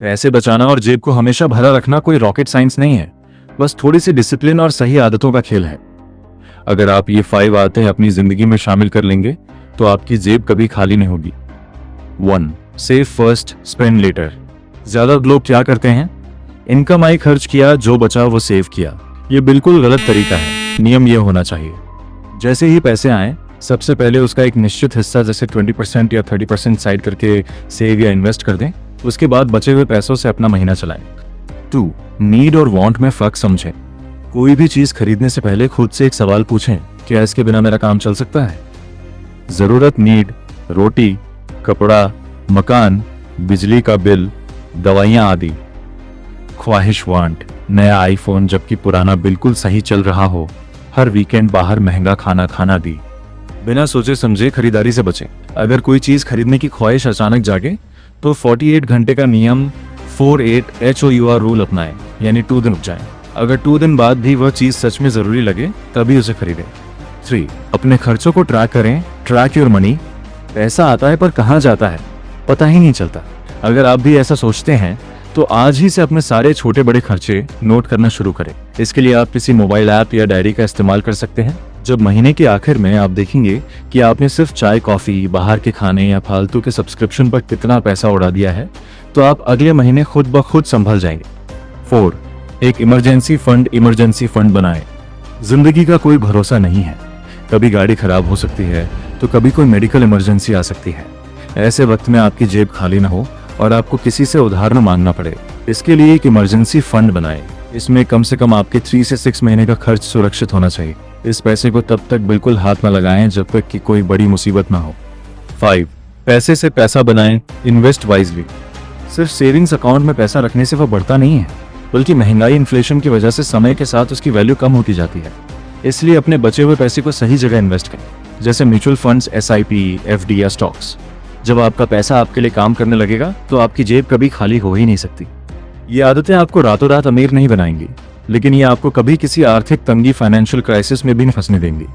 पैसे बचाना और जेब को हमेशा भरा रखना कोई रॉकेट साइंस नहीं है, बस थोड़ी सी डिसिप्लिन और सही आदतों का खेल है। अगर आप ये 5 आदतें अपनी जिंदगी में शामिल कर लेंगे तो आपकी जेब कभी खाली नहीं होगी। 1. Save first, spend later. ज्यादा लोग क्या करते हैं, इनकम आई खर्च किया, जो बचा वो सेव किया। ये बिल्कुल गलत तरीका है। नियम ये होना चाहिए, जैसे ही पैसे आए सबसे पहले उसका एक निश्चित हिस्सा जैसे 20% या 30% साइड करके सेव या इन्वेस्ट कर दें। उसके बाद बचे हुए पैसों से अपना महीना चलाएं। 2. नीड और वांट में फर्क समझें। कोई भी चीज खरीदने से पहले खुद से एक सवाल पूछें, क्या इसके बिना मेरा काम चल सकता है? जरूरत नीड, रोटी, कपड़ा, मकान, बिजली का बिल, दवाइयां आदि। ख्वाहिश वांट, नया आईफोन जबकि पुराना बिल्कुल सही चल रहा हो, हर वीकेंड बाहर महंगा खाना खाना दी। बिना सोचे समझे खरीदारी से बचें। अगर कोई चीज खरीदने की ख्वाहिश अचानक जागे तो 48 घंटे का नियम 48 HOUR रूल अपनाएं, यानी 2 दिन रुक जाएं। अगर 2 दिन बाद भी वह चीज सच में जरूरी लगे तभी उसे खरीदें। 3. अपने खर्चों को ट्रैक करें। Track your money. पैसा आता है पर कहाँ जाता है पता ही नहीं चलता। अगर आप भी ऐसा सोचते हैं तो आज ही से अपने सारे छोटे बड़े खर्चे नोट करना शुरू करें। इसके लिए आप किसी मोबाइल ऐप या डायरी का इस्तेमाल कर सकते हैं। जब महीने के आखिर में आप देखेंगे कि आपने सिर्फ चाय, कॉफी, बाहर के खाने या फालतू के सब्सक्रिप्शन पर कितना पैसा उड़ा दिया है, तो आप अगले महीने खुद ब खुद संभल जाएंगे। 4. एक इमरजेंसी फंड बनाएं। जिंदगी का कोई भरोसा नहीं है, कभी गाड़ी खराब हो सकती है तो कभी कोई मेडिकल इमरजेंसी आ सकती है। ऐसे वक्त में आपकी जेब खाली ना हो और आपको किसी से उधार न मांगना पड़े, इसके लिए एक इमरजेंसी फंड बनाएं। इसमें कम से कम आपके 3 से 6 महीने का खर्च सुरक्षित होना चाहिए। इस पैसे को तब तक बिल्कुल हाथ में लगाएं जब तक कि कोई बड़ी मुसीबत ना हो। 5. पैसे से पैसा बनाएं। Invest wisely. सिर्फ सेविंग्स अकाउंट में पैसा रखने से वह बढ़ता नहीं है, बल्कि महंगाई, इन्फ्लेशन की वजह से समय के साथ उसकी वैल्यू कम होती जाती है। इसलिए अपने बचे हुए पैसे को सही जगह इन्वेस्ट करें, जैसे म्यूचुअल फंड्स, SIP, FD या स्टॉक्स। जब आपका पैसा आपके लिए काम करने लगेगा तो आपकी जेब कभी खाली हो ही नहीं सकती। ये आदतें आपको रातों रात अमीर नहीं बनाएंगी, लेकिन ये आपको कभी किसी आर्थिक तंगी, फाइनेंशियल क्राइसिस में भी नहीं फंसने देंगी।